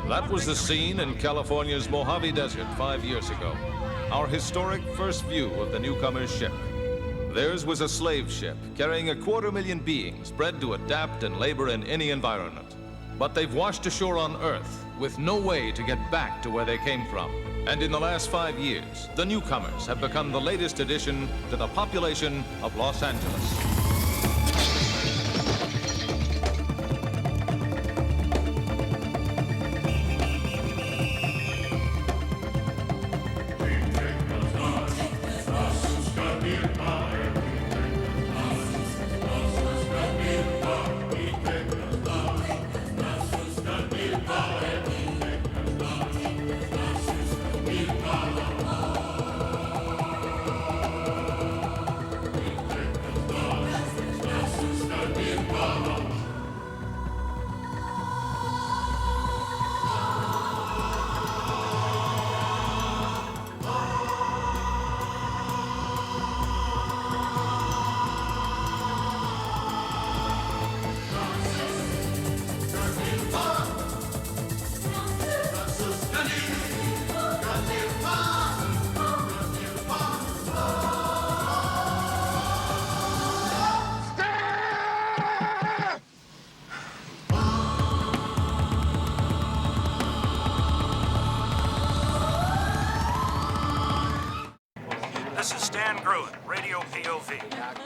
That was the scene in California's Mojave Desert 5 years ago. Our historic first view of the newcomer's ship. Theirs was a slave ship carrying 250,000 beings bred to adapt and labor in any environment. But they've washed ashore on Earth with no way to get back to where they came from. And in the last 5 years, the newcomers have become the latest addition to the population of Los Angeles.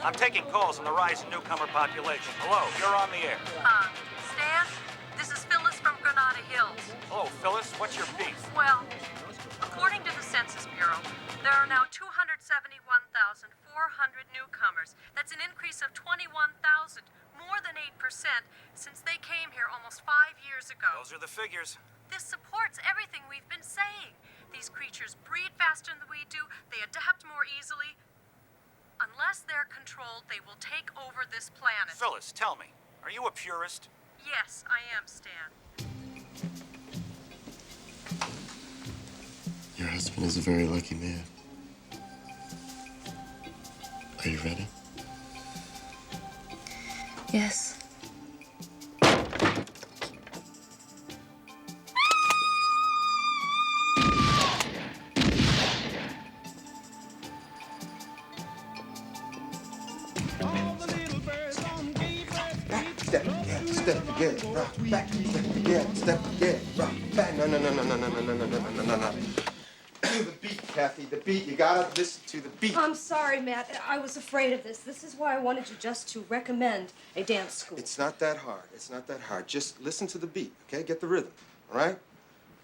I'm taking calls on the rise in newcomer population. Hello, you're on the air. Stan? This is Phyllis from Granada Hills. Hello, Phyllis. What's your beef? Well, according to the Census Bureau, there are now 271,400 newcomers. That's an increase of 21,000, more than 8%, since they came here almost 5 years ago. Those are the figures. This supports everything we've been saying. These creatures breed faster than we do. They adapt more easily. Unless they're controlled, they will take over this planet. Phyllis, tell me, are you a purist? Yes, I am, Stan. Your husband is a very lucky man. Are you ready? Yes. Step together, rock back. Step together, step together, rock back. No. The beat, Kathy, the beat. You gotta listen to the beat. I'm sorry, Matt. I was afraid of this. This is why I wanted you just to recommend a dance school. It's not that hard. It's not that hard. Just listen to the beat, okay? Get the rhythm, all right?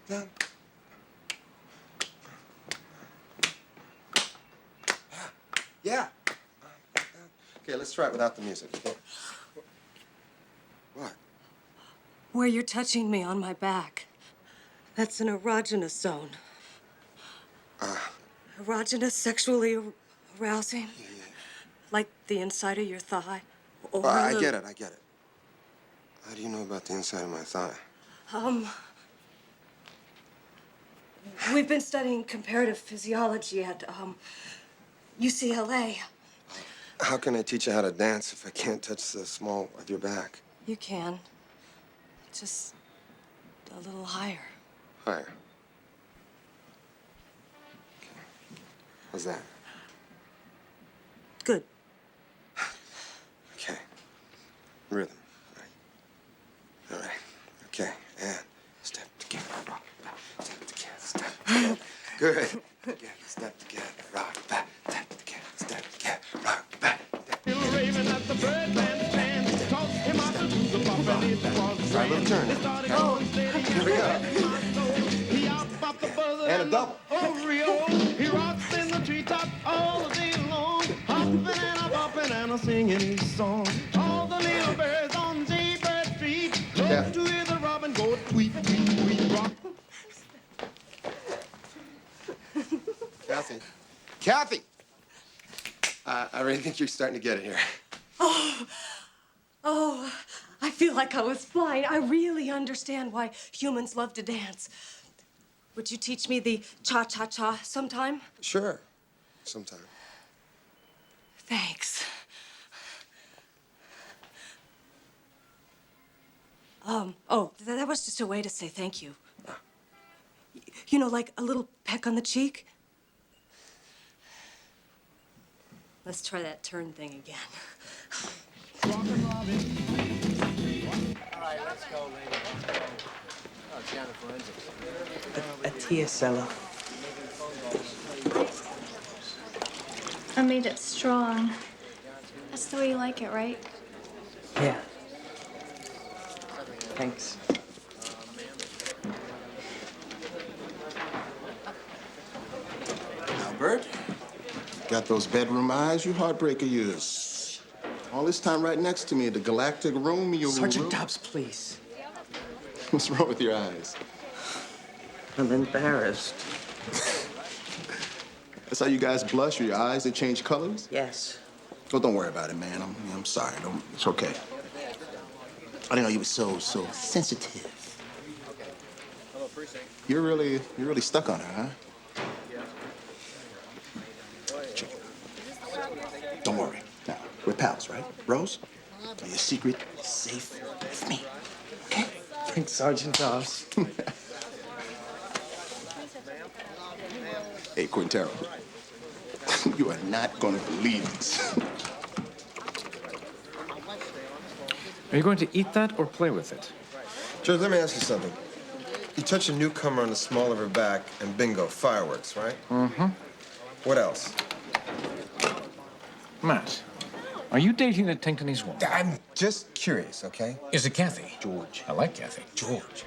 Down. Yeah. Okay, let's try it without the music, okay? What? Where you're touching me on my back. That's an erogenous zone. Erogenous, sexually arousing? Yeah. Like the inside of your thigh? Or I get it. How do you know about the inside of my thigh? We've been studying comparative physiology at, UCLA. How can I teach you how to dance if I can't touch the small of your back? You can. Just a little higher. Higher. Okay. How's that? Good. Okay. Rhythm. All right. Okay. And step together, rock back. Step together, step together. Good. Together, step together, rock back. Step together, step together, rock back. Raving at the Birdland stand, tossed him out to the pop and it was Try a little turn. Oh. Here we go. He out popped the buzzer And a double. Oh, Rio. He rocks in the treetop all day long, hopping and a bopping and a singing his song. All the little birds on Jaybird Street love to hear the robin go tweet, tweet, tweet, rock. Kathy! I really think you're starting to get it here. Oh, I feel like I was flying. I really understand why humans love to dance. Would you teach me the cha-cha-cha sometime? Sure. Sometime. Thanks. That was just a way to say thank you. You know, like a little peck on the cheek. Let's try that turn thing again. All right, let's go, lady. Oh, it's down to forensics. A Tiacella. I made it strong. That's the way you like it, right? Yeah. Thanks. Albert, got those bedroom eyes you heartbreaker use. All this time right next to me, the galactic Romeo. Sergeant Dobbs, please. What's wrong with your eyes? I'm embarrassed. That's how you guys blush, or your eyes, they change colors? Yes. Oh, don't worry about it, man. I'm sorry. It's okay. I didn't know you were so sensitive. You're really stuck on her, huh? Check it. Don't worry. Now, we're pals, right? Rose? Your secret is safe with me. Okay? Thanks, Sergeant Dobbs. Hey, Quintero. You are not gonna believe this. Are you going to eat that or play with it? George, let me ask you something. You touch a newcomer on the small of her back, and bingo, fireworks, right? Mm-hmm. What else? Matt, are you dating that Tinktonese woman? I'm just curious, okay? Is it Kathy? George. I like Kathy. George.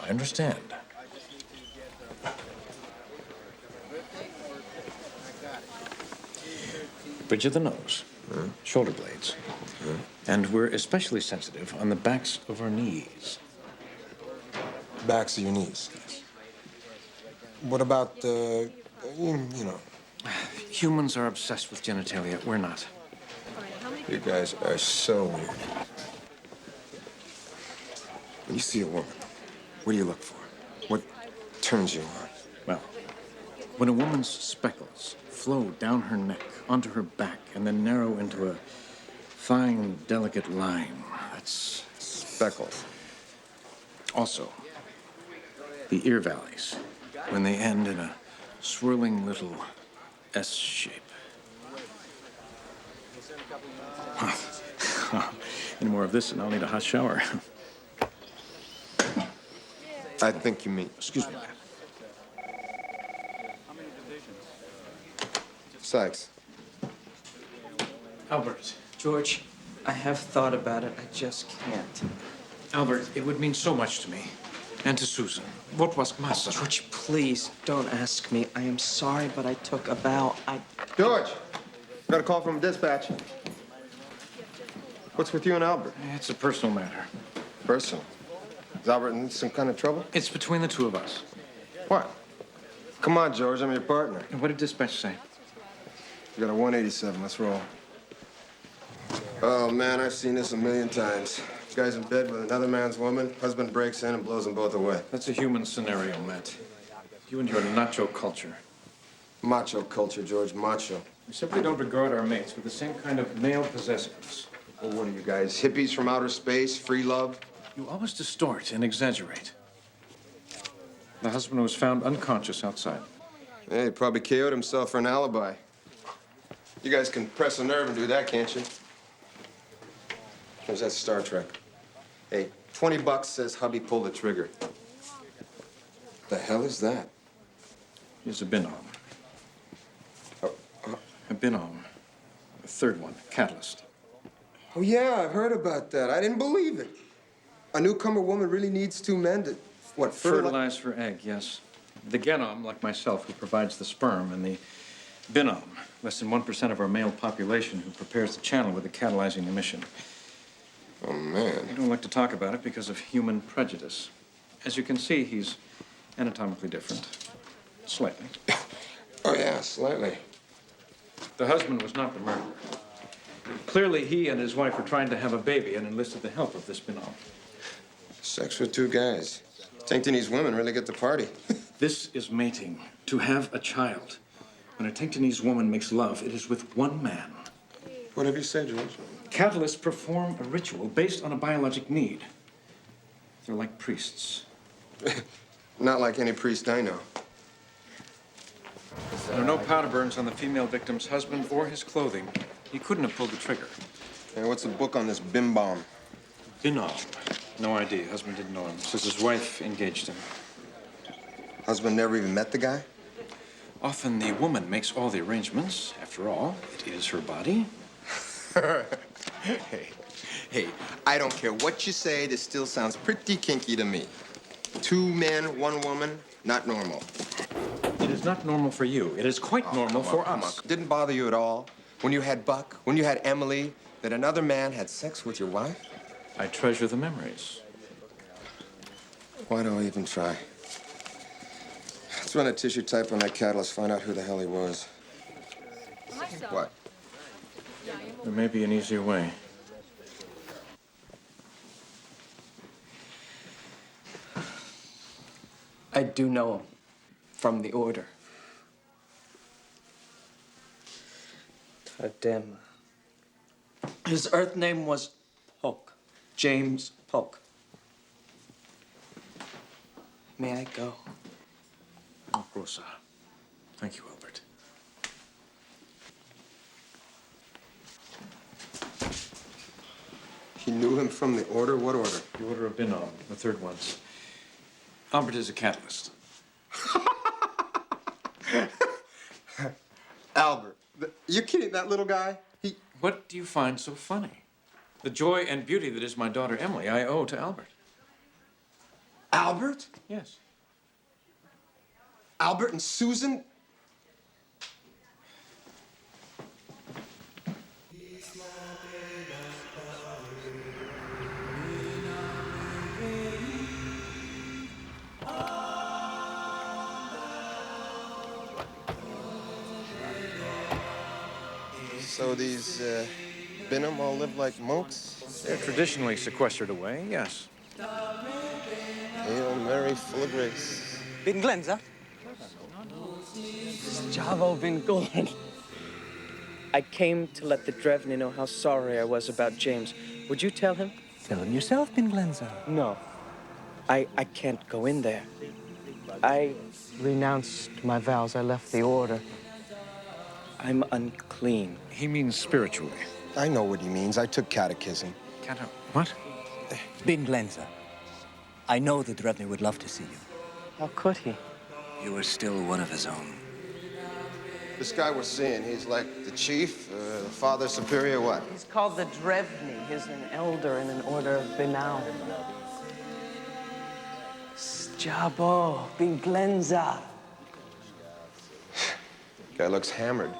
I understand. Bridge of the nose, shoulder blades, and we're especially sensitive on the backs of our knees. Backs of your knees. What about you know? Humans are obsessed with genitalia. We're not. You guys are so weird. When you see a woman, what do you look for? What turns you on? Well, when a woman's speckles flow down her neck, onto her back, and then narrow into a fine, delicate line, that's... Speckles. Also, the ear valleys, when they end in a swirling little S shape. Any more of this and I'll need a hot shower. I think you mean. Excuse me, Matt. Sykes. Albert. George, I have thought about it. I just can't. Albert, it would mean so much to me. And to Susan. What was Master? George, please don't ask me. I am sorry, but I took a vow. George, got a call from dispatch. What's with you and Albert? It's a personal matter. Personal. Is Albert in some kind of trouble? It's between the two of us. What? Come on, George, I'm your partner. And what did dispatch say? You got a 187, let's roll. Oh, man, I've seen this a million times. Guy's in bed with another man's woman, husband breaks in and blows them both away. That's a human scenario, Matt. You and your nacho culture. Macho culture, George, macho. We simply don't regard our mates with the same kind of male possessiveness. Well, what are you guys, hippies from outer space, free love? You always distort and exaggerate. The husband was found unconscious outside. Yeah, he probably KO'd himself for an alibi. You guys can press a nerve and do that, can't you? Where's that Star Trek? Hey, $20 says hubby pulled the trigger. The hell is that? Here's a binom. A binom. A third one, catalyst. Oh, yeah, I've heard about that. I didn't believe it. A newcomer woman really needs two men to, what, Fertilize for egg, yes. The genom, like myself, who provides the sperm, and the binom, less than 1% of our male population, who prepares the channel with the catalyzing emission. Oh, man. I don't like to talk about it because of human prejudice. As you can see, he's anatomically different. Slightly. Oh, yeah, slightly. The husband was not the murderer. Clearly, he and his wife were trying to have a baby and enlisted the help of this binom. Sex with two guys. Tinktonese women really get the party. This is mating. To have a child. When a Tinktonese woman makes love, it is with one man. Whatever you say, George. Catalysts perform a ritual based on a biologic need. They're like priests. Not like any priest I know. There are no powder burns on the female victim's husband or his clothing. He couldn't have pulled the trigger. Hey, what's the book on this bim bomb? Binom. No idea. Husband didn't know him. Says his wife engaged him. Husband never even met the guy? Often the woman makes all the arrangements. After all, it is her body. Hey, I don't care what you say, this still sounds pretty kinky to me. 2 men, 1 woman, not normal. It is not normal for you. It is quite normal for us. Didn't bother you at all when you had Buck, when you had Emily, that another man had sex with your wife? I treasure the memories. Why do I even try? Let's run a tissue type on that catalyst, find out who the hell he was. What? There may be an easier way. I do know him from the order. Tardema. His Earth name was Polk. James Polk. May I go? Oh, Rosa. Thank you, Albert. He knew him from the order? What order? The Order of Binom, the third ones. Albert is a catalyst. Albert. You kidding, that little guy? What do you find so funny? The joy and beauty that is my daughter Emily, I owe to Albert. Albert? Yes. Albert and Susan? So these Binom all live like monks? They're traditionally sequestered away, yes. Hail Mary, full of grace. Bin Glenza? Javo Bin Gordon. I came to let the Drevny know how sorry I was about James. Would you tell him? Tell him yourself, Bin Glenza. No. I can't go in there. I renounced my vows. I left the order. I'm unclean. He means spiritually. I know what he means. I took catechism. What? Bin Glenza. I know the Drevny would love to see you. How could he? You are still one of his own. This guy we're seeing, he's like the chief, the father superior, what? He's called the Drevny. He's an elder in an order of Binau. Jabo Bin Glenza. Guy looks hammered.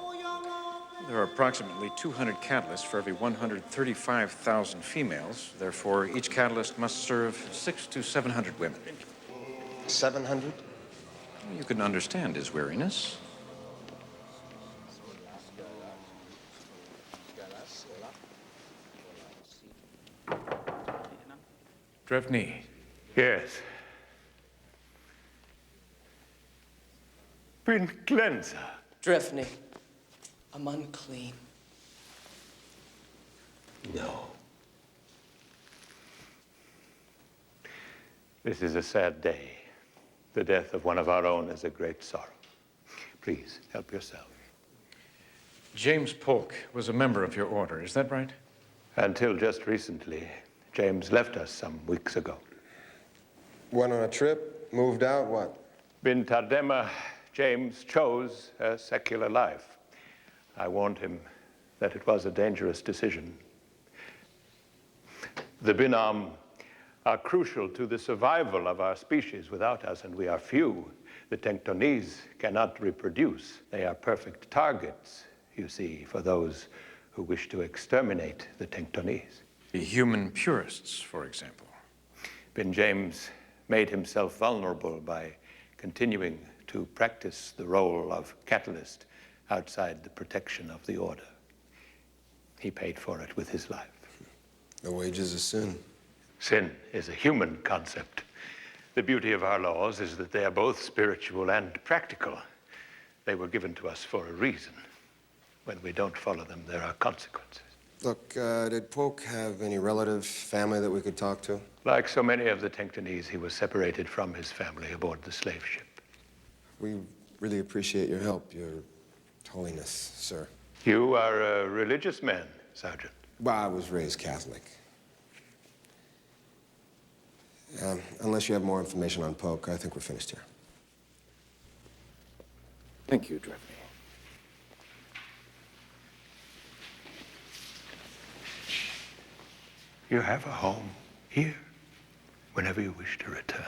There are approximately 200 catalysts for every 135,000 females. Therefore, each catalyst must serve 600 to 700 women. 700? You can understand his weariness. Drevny. Yes. Bin Glenza. Drevny. I'm unclean. No. This is a sad day. The death of one of our own is a great sorrow. Please, help yourself. James Polk was a member of your order, is that right? Until just recently, James left us some weeks ago. Went on a trip, moved out, what? Bin Tardema, James chose a secular life. I warned him that it was a dangerous decision. The Binom are crucial to the survival of our species. Without us, and we are few, the Tenctonese cannot reproduce. They are perfect targets, you see, for those who wish to exterminate the Tenctonese. The human purists, for example. Bin James made himself vulnerable by continuing to practice the role of catalyst outside the protection of the order. He paid for it with his life. The wages of sin. Sin is a human concept. The beauty of our laws is that they are both spiritual and practical. They were given to us for a reason. When we don't follow them, there are consequences. Look, did Polk have any relative, family that we could talk to? Like so many of the Tenctonese, he was separated from his family aboard the slave ship. We really appreciate your help, Your Holiness, sir. You are a religious man, Sergeant. Well, I was raised Catholic. Unless you have more information on Polk, I think we're finished here. Thank you, Drevny. You have a home here whenever you wish to return.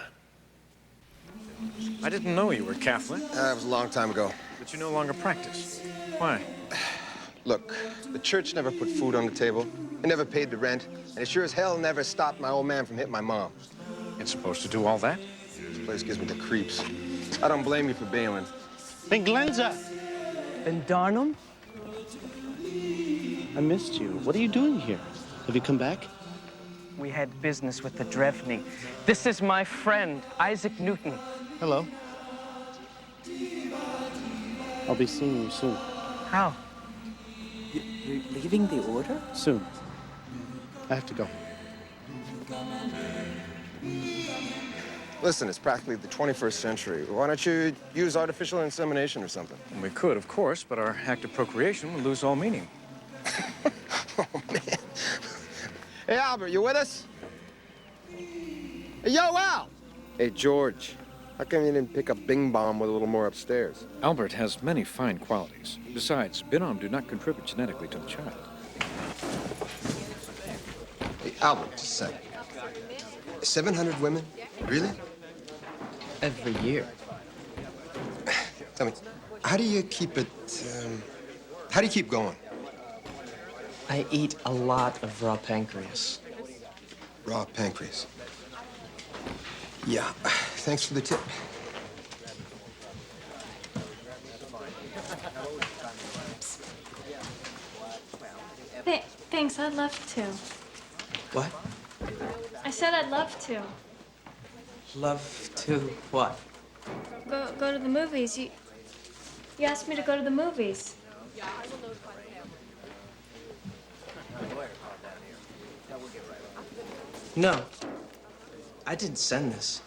I didn't know you were Catholic. It was a long time ago. But you no longer practice. Why? Look, the church never put food on the table. It never paid the rent. And it sure as hell never stopped my old man from hitting my mom. It's supposed to do all that? This place gives me the creeps. I don't blame you for bailing. Hey, Glenza! Ben Darnum? I missed you. What are you doing here? Have you come back? We had business with the Drevny. This is my friend, Isaac Newton. Hello. I'll be seeing you soon. How? You're leaving the order? Soon. I have to go. Listen, it's practically the 21st century. Why don't you use artificial insemination or something? We could, of course, but our act of procreation would lose all meaning. Oh, man. Hey, Albert, you with us? Hey, yo, Al! Hey, George. How come you didn't pick up Bing Bomb with a little more upstairs? Albert has many fine qualities. Besides, Binom do not contribute genetically to the child. Hey, Albert, just a sec. 700 women? Really? Every year. Tell me, how do you keep it, how do you keep going? I eat a lot of raw pancreas. Raw pancreas. Yeah, thanks for the tip. Thanks, I'd love to. What? I said I'd love to. Love to what? Go to the movies. You asked me to go to the movies. No. I didn't send this.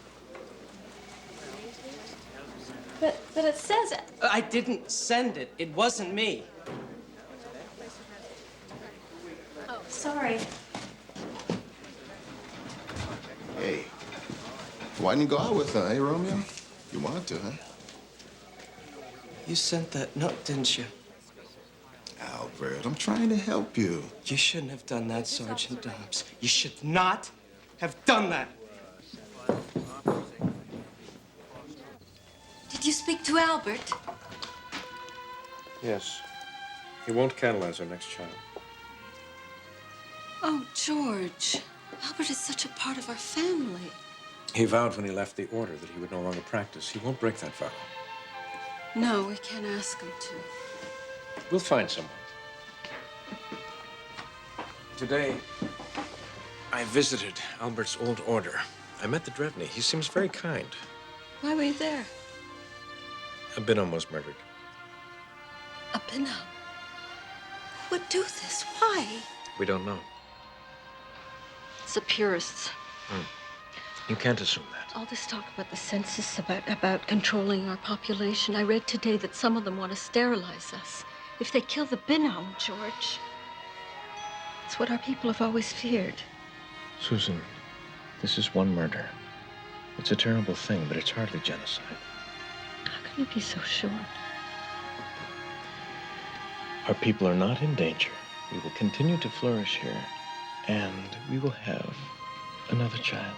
But it says it. I didn't send it. It wasn't me. Oh, sorry. Hey, why didn't you go out with her, hey, Romeo? You wanted to, huh? You sent that note, didn't you? Albert, I'm trying to help you. You shouldn't have done that, Sergeant Dobbs. You should not have done that. Did you speak to Albert? Yes. He won't catalyze our next child. Oh, George. Albert is such a part of our family. He vowed when he left the order that he would no longer practice. He won't break that vow. No, we can't ask him to. We'll find someone. Today, I visited Albert's old order. I met the Drevny. He seems very kind. Why were you there? A Binom was murdered. A Binom? Who would do this? Why? We don't know. It's the purists. You can't assume that. All this talk about the census, about controlling our population. I read today that some of them want to sterilize us. If they kill the Binom, George. It's what our people have always feared. Susan, this is one murder. It's a terrible thing, but it's hardly genocide. How can you be so sure? Our people are not in danger. We will continue to flourish here, and we will have another child.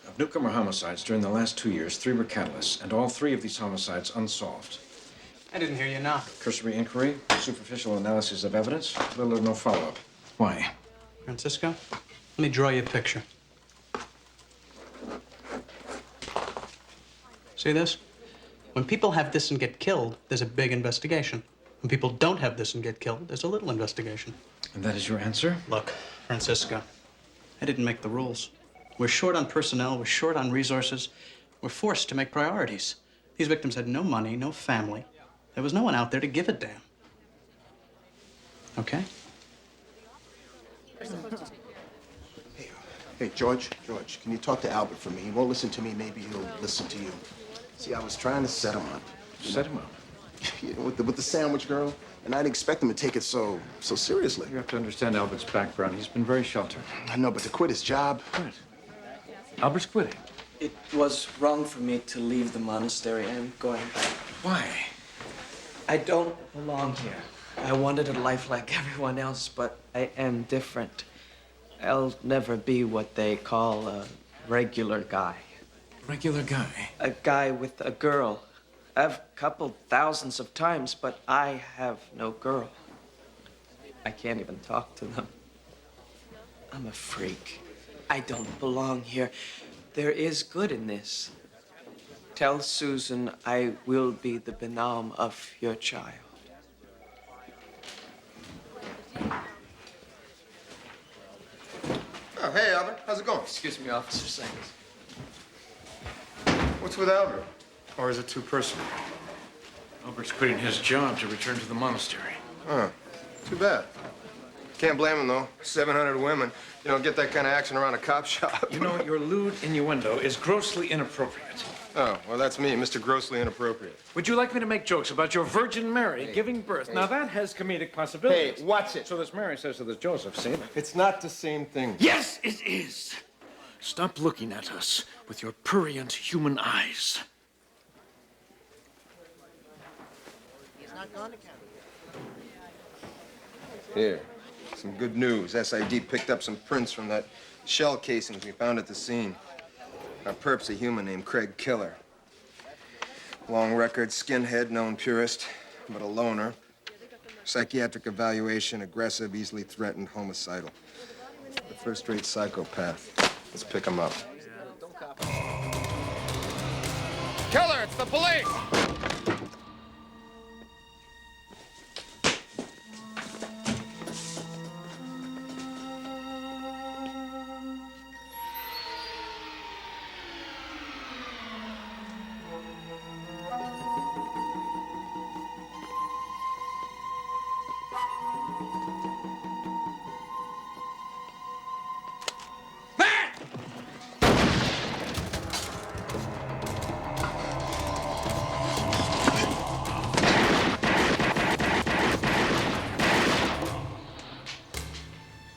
Of newcomer homicides during the last 2 years, 3 were catalysts, and all 3 of these homicides unsolved. I didn't hear you knock. Cursory inquiry, superficial analysis of evidence, little or no follow-up. Why? Francisco, let me draw you a picture. See this? When people have this and get killed, there's a big investigation. When people don't have this and get killed, there's a little investigation. And that is your answer? Look, Francisco, I didn't make the rules. We're short on personnel, we're short on resources. We're forced to make priorities. These victims had no money, no family. There was no one out there to give a damn. Okay? Hey, George, can you talk to Albert for me? He won't listen to me. Maybe he'll listen to you. See, I was trying to set him up. Set him up? Yeah, with the sandwich girl, and I didn't expect him to take it so seriously. You have to understand Albert's background. He's been very sheltered. I know, but to quit his job. Quit? Albert's quitting. It was wrong for me to leave the monastery. I'm going back. Why? I don't belong here. I wanted a life like everyone else, but I am different. I'll never be what they call a regular guy. Regular guy? A guy with a girl. I've coupled thousands of times, but I have no girl. I can't even talk to them. I'm a freak. I don't belong here. There is good in this. Tell Susan I will be the Benam of your child. Oh, hey, Albert. How's it going? Excuse me, Officer Sands. What's with Albert? Or is it too personal? Albert's quitting his job to return to the monastery. Huh. Too bad. Can't blame him, though. 700 women. You don't get that kind of action around a cop shop. You know, your lewd innuendo is grossly inappropriate. Oh, well, that's me, Mr. Grossly Inappropriate. Would you like me to make jokes about your Virgin Mary giving birth? Now, that has comedic possibilities. Hey, watch it. So this Mary says to this Joseph, see? It's not the same thing. Yes, it is. Stop looking at us with your prurient human eyes. Here, some good news. SID picked up some prints from that shell casings we found at the scene. Our perp's a human named Craig Killer. Long record, skinhead, known purist, but a loner. Psychiatric evaluation, aggressive, easily threatened, homicidal. The first-rate psychopath. Let's pick him up. Killer, it's the police!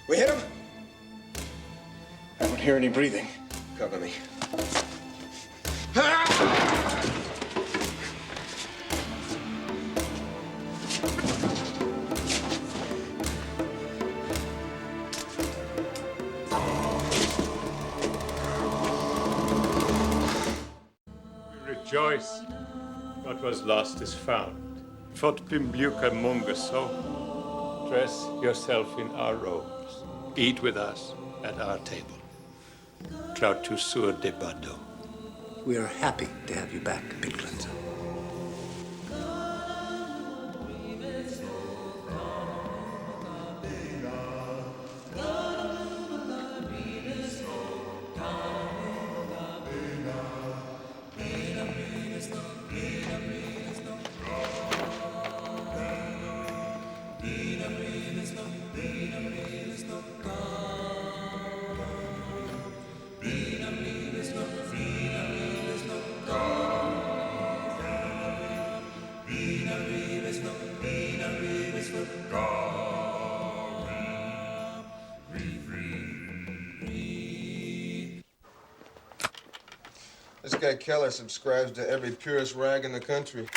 We hit him? I don't hear any breathing. Cover me. We rejoice. What was lost is found. Fot pimbliuca mungaso. Dress yourself in our robes. Eat with us at our table. Trautusur de Bado. We are happy to have you back, Pig Cleanser. This guy Keller subscribes to every purist rag in the country.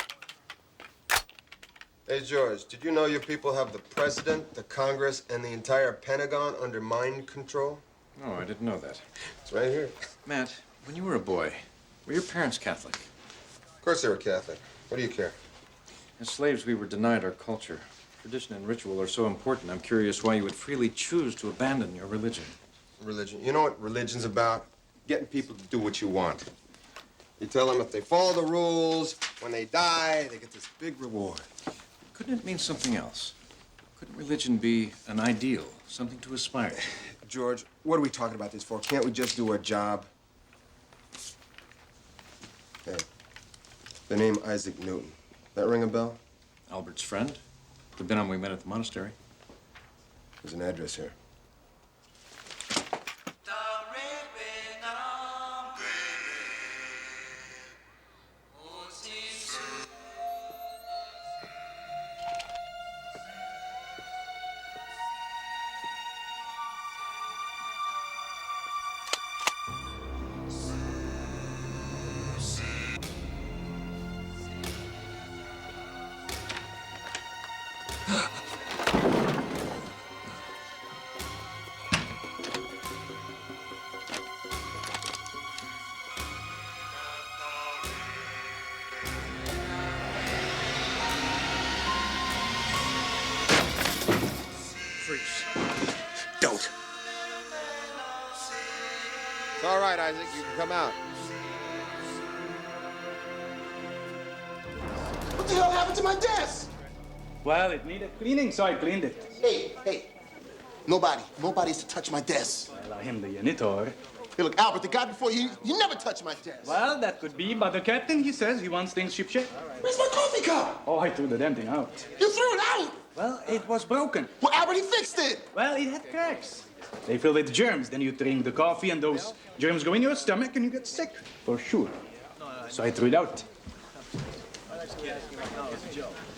Hey, George, did you know your people have the president, the Congress, and the entire Pentagon under mind control? Oh, I didn't know that. It's right here. Matt, when you were a boy, were your parents Catholic? Of course they were Catholic. What do you care? As slaves, we were denied our culture. Tradition and ritual are so important. I'm curious why you would freely choose to abandon your religion. Religion. You know what religion's about? Getting people to do what you want. You tell them if they follow the rules, when they die, they get this big reward. Couldn't it mean something else? Couldn't religion be an ideal, something to aspire to? George, what are we talking about this for? Can't we just do our job? Hey, the name Isaac Newton. That ring a bell? Albert's friend, the Binom we met at the monastery. There's an address here. Don't. It's all right, Isaac. You can come out. What the hell happened to my desk? Well, it needed cleaning, so I cleaned it. Hey. Nobody's to touch my desk. Well, I'm the janitor. Hey, look, Albert, the guy before you never touched my desk. Well, that could be, but the captain, he says he wants things shipshape. Where's my coffee cup? Oh, I threw the damn thing out. You threw it out? Well, it was broken. Well, Albert, he fixed it. Well, it had cracks. They fill with germs. Then you drink the coffee, and those germs go in your stomach, and you get sick, for sure. So I threw it out.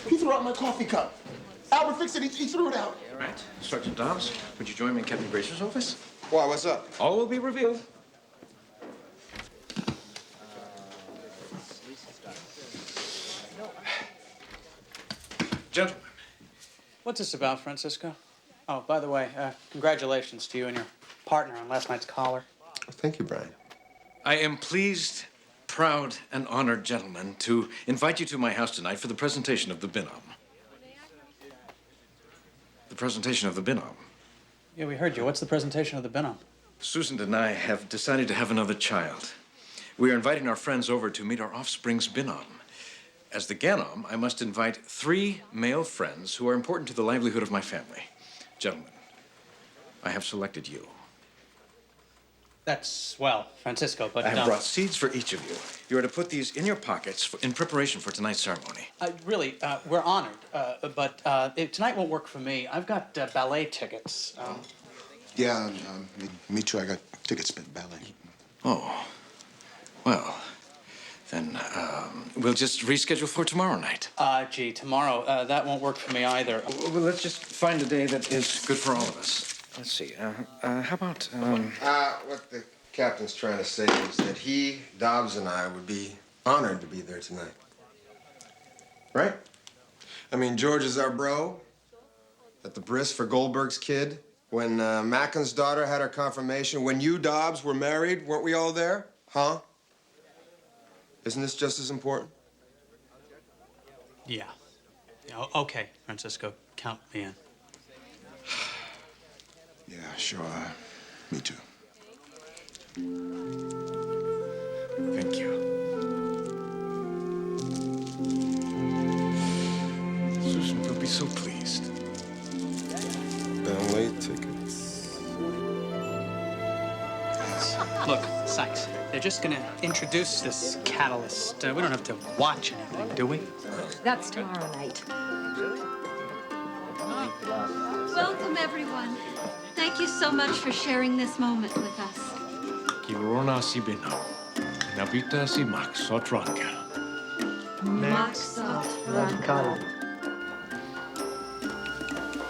He threw out my coffee cup. Albert fixed it. He threw it out. All right, Sergeant Dobbs, would you join me in Captain Gracer's office? Why, what's up? All will be revealed. Gentlemen. What's this about, Francisco? Oh, by the way, congratulations to you and your partner on last night's collar. Thank you, Brian. I am pleased, proud, and honored, gentlemen, to invite you to my house tonight for the presentation of the Binom. The presentation of the Binom. Yeah, we heard you. What's the presentation of the Binom? Susan and I have decided to have another child. We are inviting our friends over to meet our offspring's Binom. As the Ganom, I must invite 3 male friends who are important to the livelihood of my family. Gentlemen, I have selected you. That's swell, Francisco, but... I have brought seeds for each of you. You are to put these in your pockets in preparation for tonight's ceremony. Really, we're honored, but tonight won't work for me. I've got ballet tickets. Yeah, me too. I got tickets to ballet. Oh, well, then we'll just reschedule for tomorrow night. Gee, tomorrow, that won't work for me either. Well, let's just find a day that is good for all of us. Let's see, how about, What the captain's trying to say is that he, Dobbs, and I would be honored to be there tonight. Right? I mean, George is our bro. At the bris for Goldberg's kid. When Mackin's daughter had her confirmation. When you, Dobbs, were married. Weren't we all there? Huh? Isn't this just as important? Yeah. Okay, Francisco, count me in. Yeah, sure. Me too. Thank you. Susan will be so pleased. Ballet tickets. Look, Sykes, they're just gonna introduce this catalyst. We don't have to watch anything, do we? That's tomorrow night. Welcome, everyone. Thank you so much for sharing this moment with us. Kirona si Binom. Nabita si Max Otranka.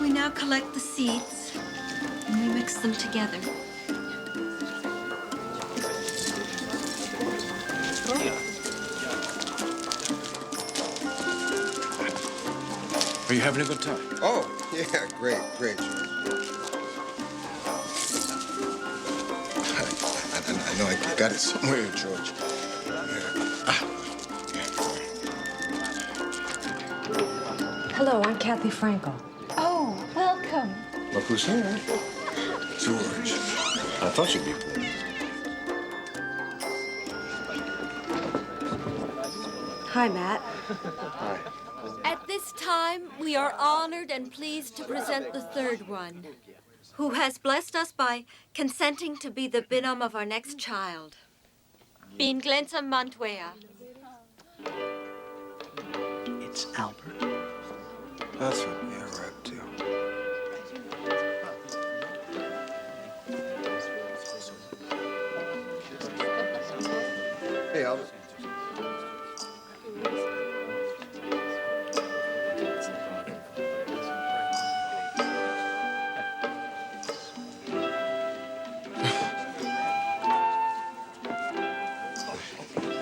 We now collect the seeds and we mix them together. Are you having a good time? Oh, yeah, great, George. I know I got it somewhere, George. Hello, I'm Kathy Frankel. Oh, welcome. Look who's here. George. I thought you'd be pleased. Hi, Matt. Hi. At this time, we are honored and pleased to present the third one. who has blessed us by consenting to be the binam of our next child. Bin Glenza Mantuea. It's Albert. That's what we're up to. Hey, Albert.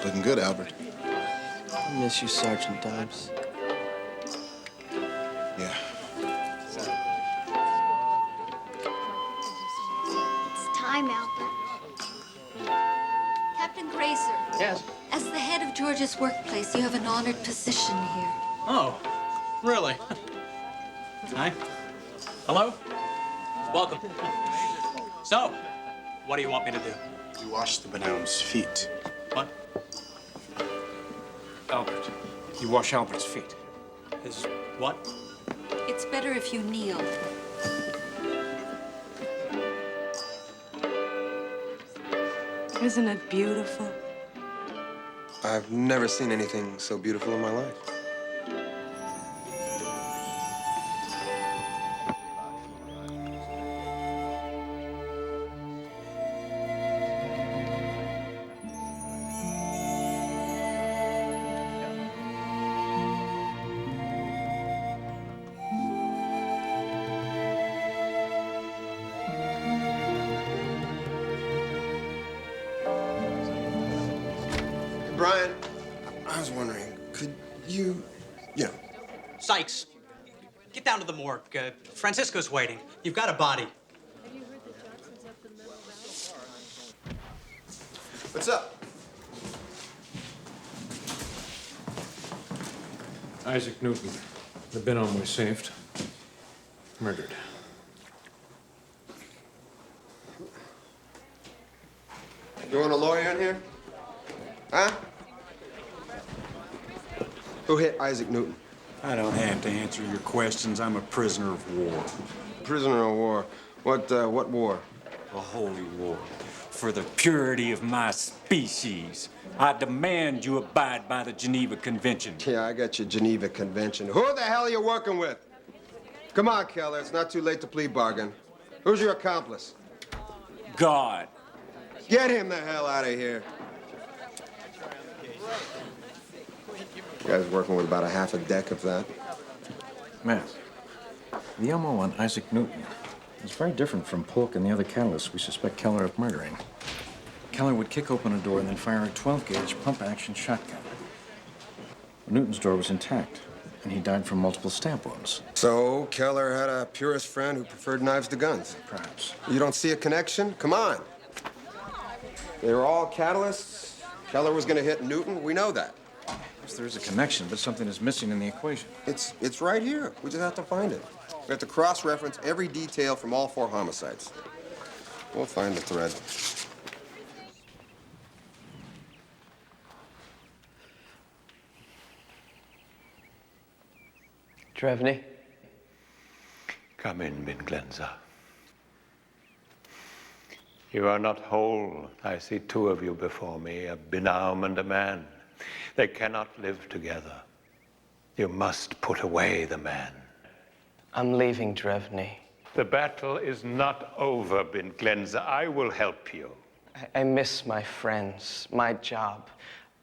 Looking good, Albert. I miss you, Sergeant Dibes. Yeah. It's time, Albert. Captain Grazer. Yes? As the head of George's workplace, you have an honored position here. Oh, really? Hi. Hello? Welcome. So, what do you want me to do? You wash the Benelm's feet. What? Albert, you wash Albert's feet. Is what? It's better if you kneel. Isn't it beautiful? I've never seen anything so beautiful in my life. Brian, I was wondering, could you know. Sykes, get down to the morgue. Francisco's waiting. You've got a body. What's up? Isaac Newton, the binôme we saved, murdered. You want a lawyer in here? Huh? Who hit Isaac Newton? I don't have to answer your questions. I'm a prisoner of war. Prisoner of war. What war? A holy war. For the purity of my species, I demand you abide by the Geneva Convention. Yeah, I got your Geneva Convention. Who the hell are you working with? Come on, Keller. It's not too late to plea bargain. Who's your accomplice? God. Get him the hell out of here. You guys working with about a half a deck of that? Matt, the MO on Isaac Newton is very different from Polk and the other catalysts we suspect Keller of murdering. Keller would kick open a door and then fire a 12-gauge pump-action shotgun. Newton's door was intact, and he died from multiple stab wounds. So, Keller had a purist friend who preferred knives to guns? Perhaps. You don't see a connection? Come on. They were all catalysts. Keller was gonna hit Newton. We know that. Yes, there is a connection, but something is missing in the equation. It's right here. We just have to find it. We have to cross-reference every detail from all 4 homicides. We'll find the thread. Drevny? Come in, Bin Glenza. You are not whole. I see 2 of you before me, a binôme and a man. They cannot live together. You must put away the man. I'm leaving Drevny. The battle is not over, Bin Glenza. I will help you. I miss my friends, my job.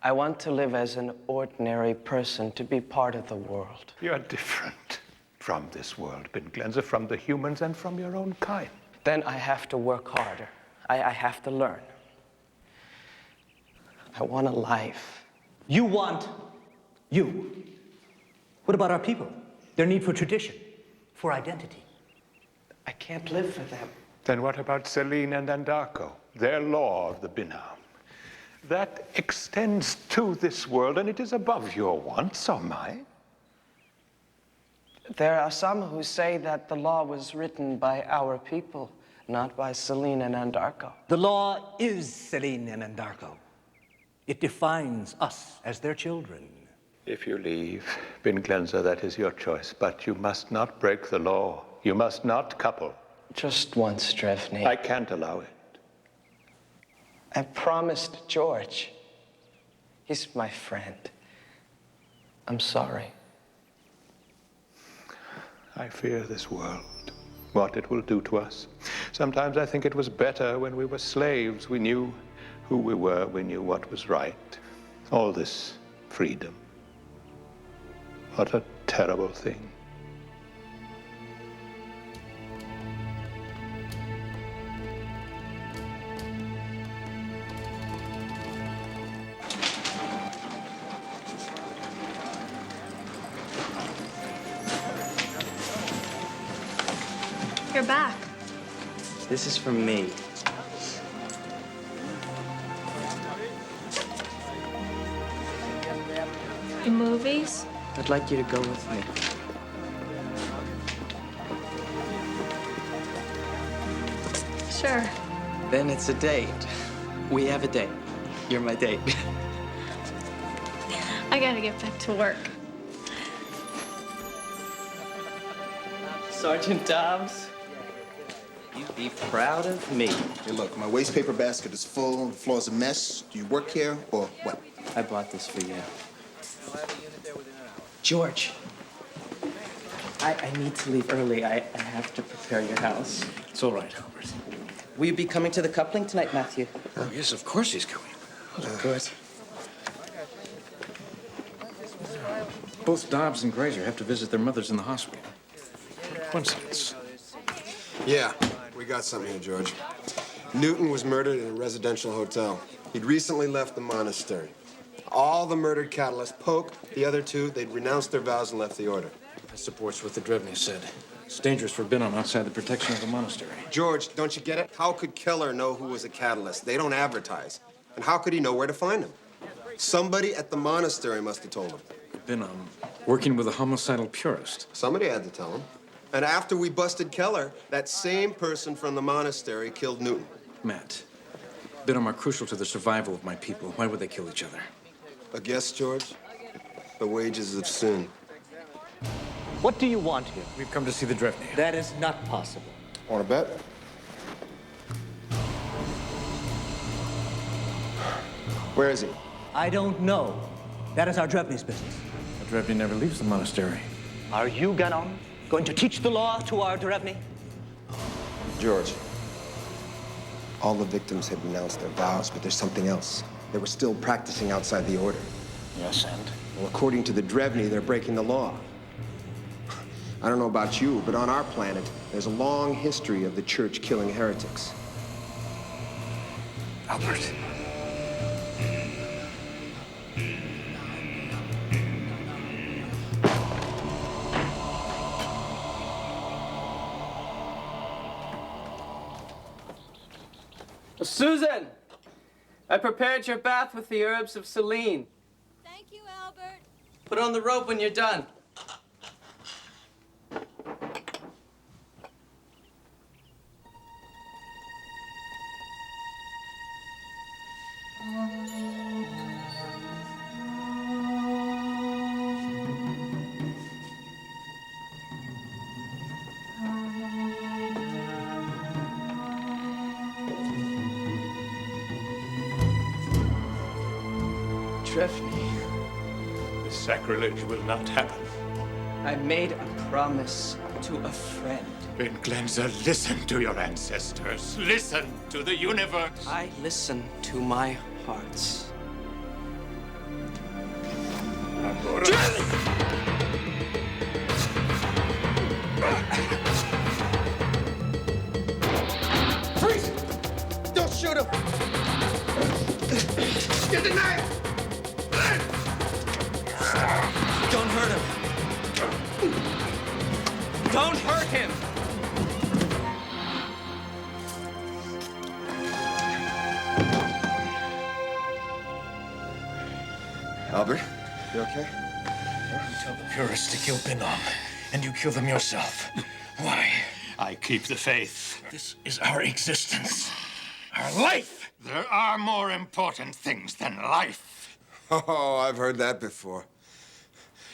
I want to live as an ordinary person, to be part of the world. You're different from this world, Bin Glenza, from the humans and from your own kind. Then I have to work harder. I have to learn. I want a life. You want you. What about our people? Their need for tradition, for identity. I can't live for them. Then what about Celine and Andarko? Their law of the binôme. That extends to this world, and it is above your wants or mine. There are some who say that the law was written by our people, not by Celine and Andarko. The law is Celine and Andarko. It defines us as their children. If you leave, Bin Glenza, that is your choice, but you must not break the law. You must not couple. Just once, Drevny. I can't allow it. I promised George. He's my friend. I'm sorry. I fear this world, what it will do to us. Sometimes I think it was better when we were slaves. We knew who we were, we knew what was right. All this freedom. What a terrible thing. You're back. This is for me. The movies? I'd like you to go with me. Sure. Then it's a date. We have a date. You're my date. I gotta get back to work. Sergeant Dobbs, you'd be proud of me. Hey, look, my waste paper basket is full, the floor's a mess. Do you work here or what? I bought this for you. George, I need to leave early. I have to prepare your house. It's all right, Albert. Will you be coming to the coupling tonight, Matthew? Oh, yes, of course he's coming. Good. Both Dobbs and Grazer have to visit their mothers in the hospital. Coincidence. Yeah, we got something here, George. Newton was murdered in a residential hotel. He'd recently left the monastery. All the murdered catalysts, Polk, the other two, they'd renounced their vows and left the order. That supports what the Drevny said. It's dangerous for Binham outside the protection of the monastery. George, don't you get it? How could Keller know who was a catalyst? They don't advertise. And how could he know where to find him? Somebody at the monastery must have told him. Binham, working with a homicidal purist. Somebody had to tell him. And after we busted Keller, that same person from the monastery killed Newton. Matt, Binham are crucial to the survival of my people. Why would they kill each other? A guess, George? The wages of sin. What do you want here? We've come to see the Drevny. That is not possible. Want to bet? Where is he? I don't know. That is our Drevny's business. The Drevny never leaves the monastery. Are you, Ganon, going to teach the law to our Drevny? George, all the victims had renounced their vows, but there's something else. They were still practicing outside the order. Yes, and? Well, according to the Drevny, they're breaking the law. I don't know about you, but on our planet, there's a long history of the church killing heretics. Albert. Susan! I prepared your bath with the herbs of Selene. Thank you, Albert. Put on the robe when you're done. Drevny. This sacrilege will not happen. I made a promise to a friend. Ben Glenza, listen to your ancestors. Listen to the universe. I listen to my hearts. Freeze! Don't shoot him! Get the knife! Don't hurt him. Don't hurt him! Albert, you okay? You tell the purists to kill Binham, and you kill them yourself. Why? I keep the faith. This is our existence. Our life! There are more important things than life. Oh, I've heard that before.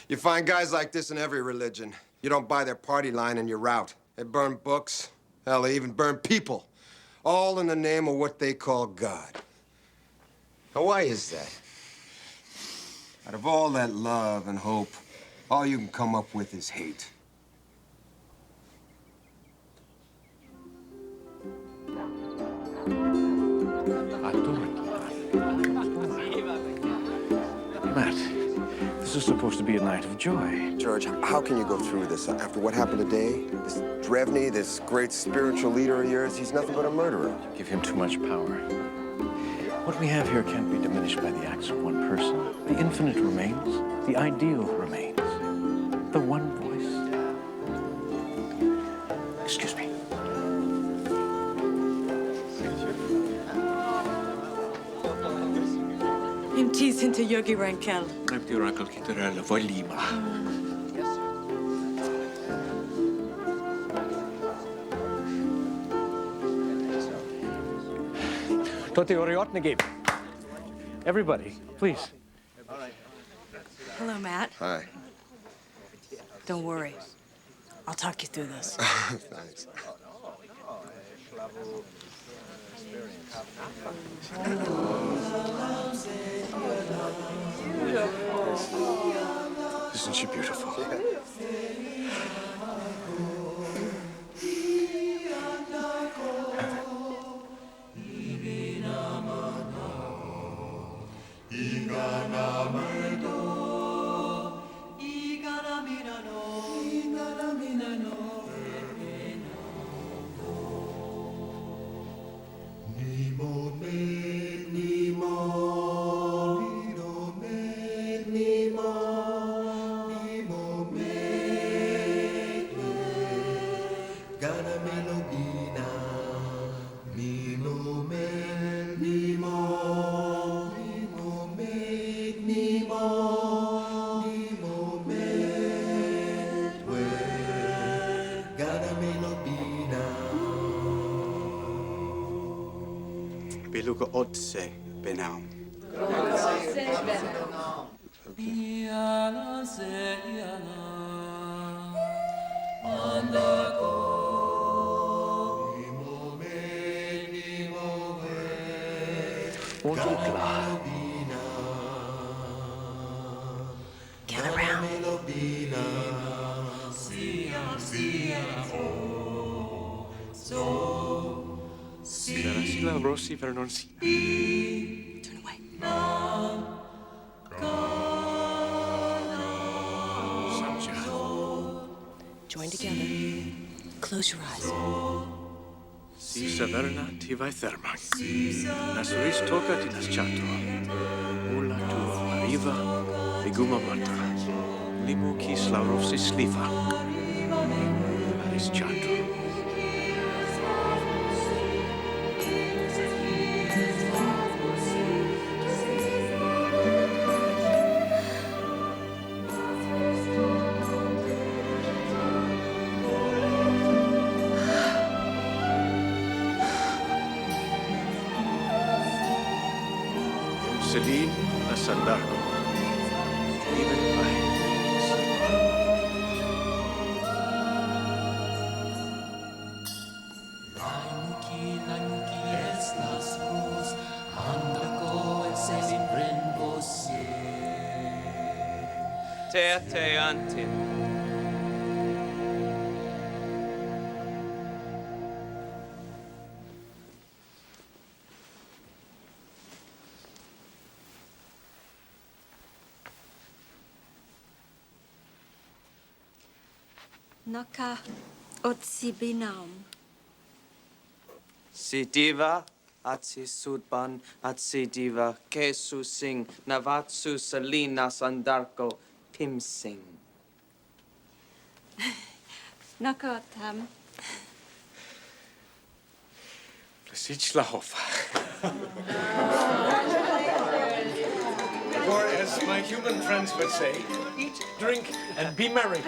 You find guys like this in every religion. You don't buy their party line and you're out. They burn books, Hell, they even burn people, all in the name of what they call God. Now, why is that? Out of all that love and hope, all you can come up with is hate. Matt, this is supposed to be a night of joy. George, how can you go through this after what happened today? This Drevny, this great spiritual leader of yours, he's nothing but a murderer. Give him too much power. What we have here can't be diminished by the acts of one person. The infinite remains. The ideal remains. The one voice. Excuse me. Imtis into Yogi Rankel. Everybody, please. Hello, Matt. Hi. Don't worry. I'll talk you through this. Thanks. Isn't she beautiful? Beluga otse benam. Gather round. Turn away. Join together. Close your eyes. Si saverna tivai thermang. Nasuris toka tinas chato. Ula tu arriva liguma mata. Limu kis laurovsi sliva. Aris chato. Celine na Sandarco. Even by Te antin. Naka otsibinam. Si diva atsi sudban atsi diva kesu sing navatsu salina sandarko pim sing. Nakatam. Plesich lahofa. Or as my human friends would say, eat, drink, and be merry.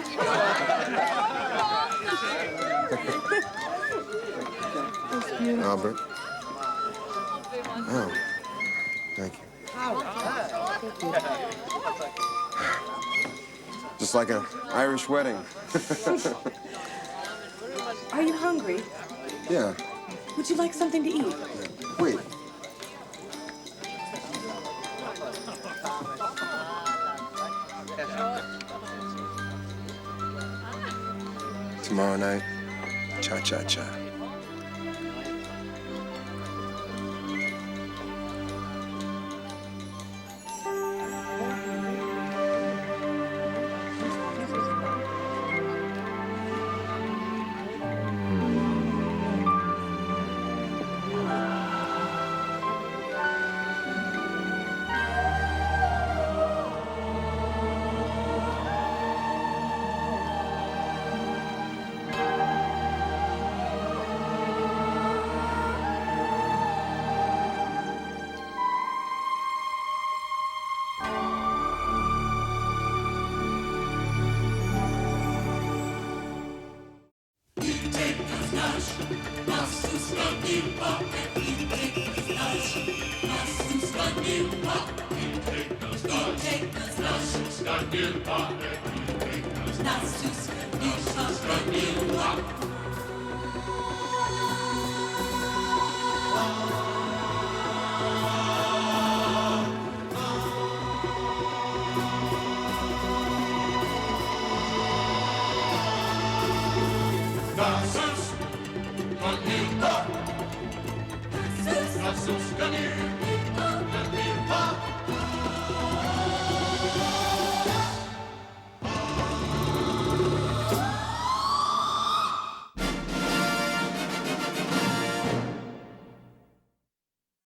Albert. Oh, thank you. Just like an Irish wedding. Are you hungry? Yeah. Would you like something to eat? Wait. Tomorrow night, cha-cha-cha. Nas